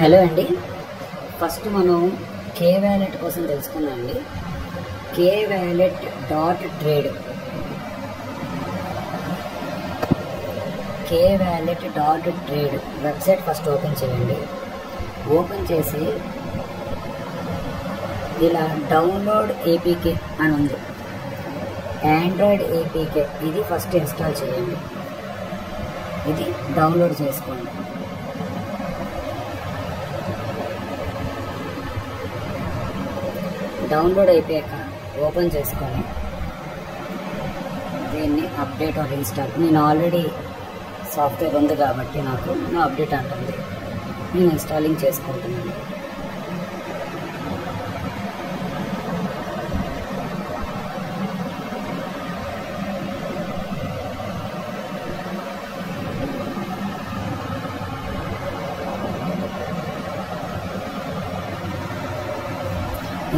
Hello అండి, first మనం కే wallet కోసం తెలుసుకుందాం అండి. K wallet dot trade, K wallet dot trade website first open చేయండి. ఓపెన్ చేసి ఇలా డౌన్లోడ్ ఏపీకే అని ఉంది, ఆండ్రాయిడ్ ఏపీకే, ఇది ఫస్ట్ ఇన్స్టాల్ చేయండి. ఇది డౌన్లోడ్ చేసుకోండి. డౌన్లోడ్ అయిపోయాక ఓపెన్ చేసుకొని దీన్ని అప్డేట్ ఆర్ ఇన్స్టాల్, నేను ఆల్రెడీ సాఫ్ట్వేర్ ఉంది కాబట్టి నాకు అప్డేట్ అంటుంది, నేను ఇన్స్టాలింగ్ చేసుకుంటున్నాను.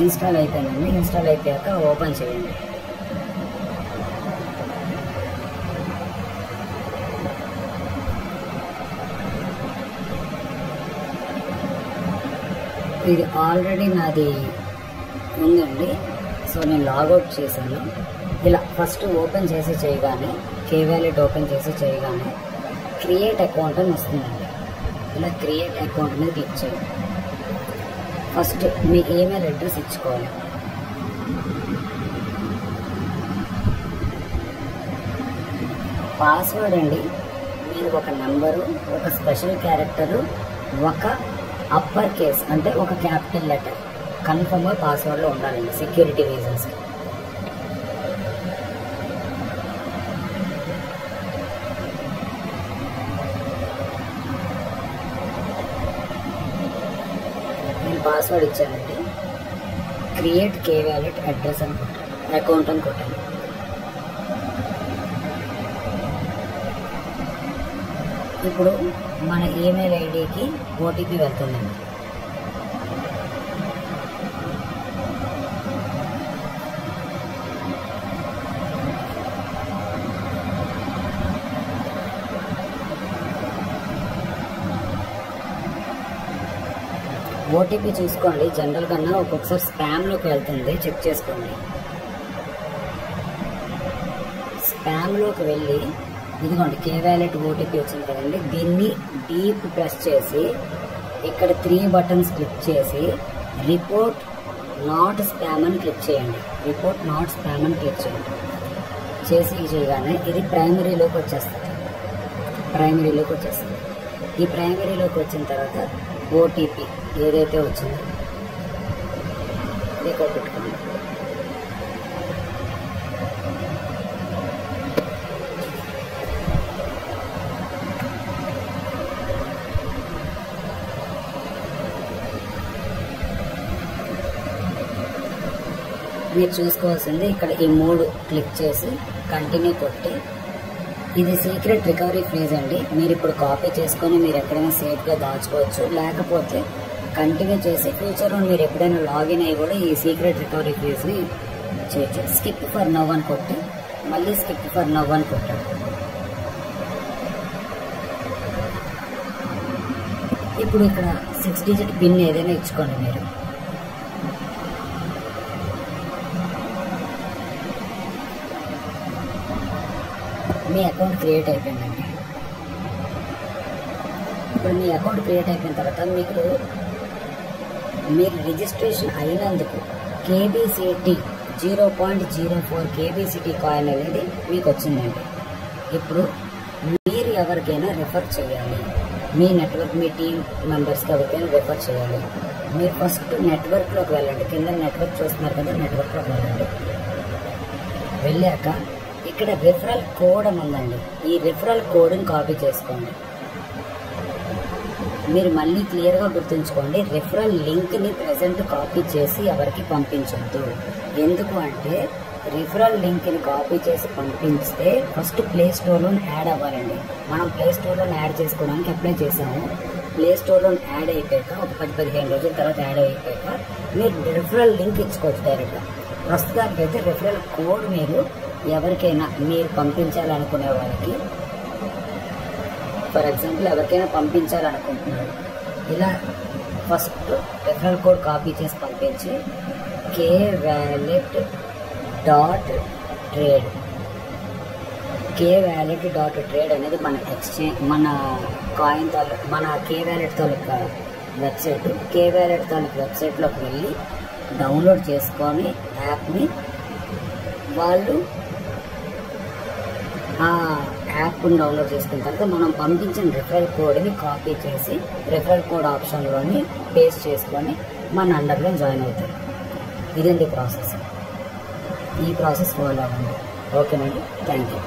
ఇన్స్టాల్ అయిపోయిందండి. ఇన్స్టాల్ అయిపోయాక ఓపెన్ చేయండి. ఇది ఆల్రెడీ నాది ఉందండి, సో నేను లాగౌట్ చేశాను. ఇలా ఫస్ట్ ఓపెన్ చేసి చేయగానే, కే వ్యాలెట్ ఓపెన్ చేసి చేయగానే క్రియేట్ అకౌంట్ అని వస్తుందండి. ఇలా క్రియేట్ అకౌంట్ మీద క్లిక్ చేయండి. ఫస్ట్ మీ ఈమెయిల్ అడ్రస్ ఇచ్చుకోవాలి. పాస్వర్డ్ అండి, మీరు ఒక నెంబరు, ఒక స్పెషల్ క్యారెక్టరు, ఒక అప్పర్ కేస్ అంటే ఒక క్యాపిటల్ లెటర్ కన్ఫర్మ్గా పాస్వర్డ్లో ఉండాలండి, సెక్యూరిటీ రీజన్స్. పాస్వర్డ్ ఇచ్చానండి. క్రియేట్ కే వ్యాలెట్ అడ్రస్ అని కొట్టాను, అకౌంట్ అని కొట్టాను. ఇప్పుడు మన ఈమెయిల్ ఐడికి ఓటీపీ వెళ్తుందండి. ఓటీపీ చూసుకోండి, జనరల్ కన్నా ఒక్కొక్కసారి స్పామ్లోకి వెళ్తుంది, చెక్ చేసుకోండి. స్పామ్లోకి వెళ్ళి ఇదిగోండి కే వ్యాలెట్ ఓటీపీ వచ్చింది కదండి, దీన్ని డీప్ ప్రెస్ చేసి ఇక్కడ 3 బటన్స్ క్లిక్ చేసి రిపోర్ట్ నాట్ స్పామ్ అని క్లిక్ చేయండి. రిపోర్ట్ నాట్ స్పామ్ అని క్లిక్ చేయండి. చేసి చేయగానే ఇది ప్రైమరీలోకి వచ్చేస్తుంది. ఈ ప్రైమరీలోకి వచ్చిన తర్వాత ఓటీపీ ఏదైతే వచ్చిందో రికార్డ్ పెట్టుకోండి. మీరు చూసుకోవాల్సింది ఇక్కడ ఈ 3 క్లిక్ చేసి కంటిన్యూ కొట్టి, ఇది సీక్రెట్ రికవరీ ఫ్రేజ్ అండి. మీరు ఇప్పుడు కాపీ చేసుకొని మీరు ఎక్కడైనా సేఫ్గా దాచుకోవచ్చు, లేకపోతే కంటిన్యూ చేసి ఫ్యూచర్లో మీరు ఎప్పుడైనా లాగిన్ అయ్యి కూడా ఈ సీక్రెట్ రికవరీ ఫ్రేజ్ని చేయొచ్చు. స్కిప్ ఫర్ నవ్ అని కొట్టి మళ్ళీ స్కిప్ ఫర్ నవ్ అని కొట్టాడు. ఇప్పుడు ఇక్కడ 6 డిజిట్ పిన్ ఏదైనా ఇచ్చుకోండి. మీరు మీ అకౌంట్ క్రియేట్ అయిపోయిందండి. ఇప్పుడు మీ అకౌంట్ క్రియేట్ అయిపోయిన తర్వాత మీరు రిజిస్ట్రేషన్ అయినందుకు కేబీసీటీ 0.04 కేబీసీటీ కాయిన్ అనేది మీకు వచ్చిందండి. ఇప్పుడు మీరు ఎవరికైనా రెఫర్ చేయాలి, మీ నెట్వర్క్, మీ టీమ్ మెంబర్స్కి ఎవరికైనా రెఫర్ చేయాలి. మీరు ఫస్ట్ నెట్వర్క్లోకి వెళ్ళండి. కింద నెట్వర్క్ చూస్తున్నారు కదా, నెట్వర్క్లోకి వెళ్ళండి. వెళ్ళాక ఇక్కడ రిఫరల్ కోడ్ అని ఉందండి, ఈ రిఫరల్ కోడ్ని కాపీ చేసుకోండి. మీరు మళ్ళీ క్లియర్గా గుర్తుంచుకోండి, రిఫరల్ లింక్ని ప్రెజెంట్ కాపీ చేసి ఎవరికి పంపించొద్దు. ఎందుకు అంటే రిఫరల్ లింక్ని కాపీ చేసి పంపిస్తే ఫస్ట్ ప్లే స్టోర్లో యాడ్ అవ్వాలండి. మనం ప్లే స్టోర్లో యాడ్ చేసుకోవడానికి అప్లై చేసాము. ప్లే స్టోర్లో యాడ్ అయిపోయాక ఒక 10-15 రోజుల తర్వాత యాడ్ అయిపోయాక మీరు రిఫరల్ లింక్ ఇచ్చుకోవచ్చు డైరెక్ట్గా. ప్రస్తుతానికి అయితే రిఫరల్ కోడ్ మీరు ఎవరికైనా మీరు పంపించాలనుకునే వారికి, ఫర్ ఎగ్జాంపుల్ ఎవరికైనా పంపించాలనుకుంటున్నారు, ఇలా ఫస్ట్ రెఫరల్ కోడ్ కాపీ చేసి పంపించి kwallet.trade kwallet.trade అనేది మన ఎక్స్చేంజ్, మన కాయిన్ తాలూకు, మన kwallet తాలూకు వెబ్సైట్. kwallet తాలూకు వెబ్సైట్లోకి వెళ్ళి డౌన్లోడ్ చేసుకొని యాప్ని, వాళ్ళు ఆ యాప్ని డౌన్లోడ్ చేసుకున్న తర్వాత మనం పంపించిన రిఫరల్ కోడ్ని కాపీ చేసి రిఫరల్ కోడ్ ఆప్షన్లోని పేస్ట్ చేసుకొని మన అండర్లో జాయిన్ అవుతారు. ఇదండి ప్రాసెస్. ఈ ప్రాసెస్ ఫాలో అవ్వండి. ఓకేనండి, థ్యాంక్ యూ.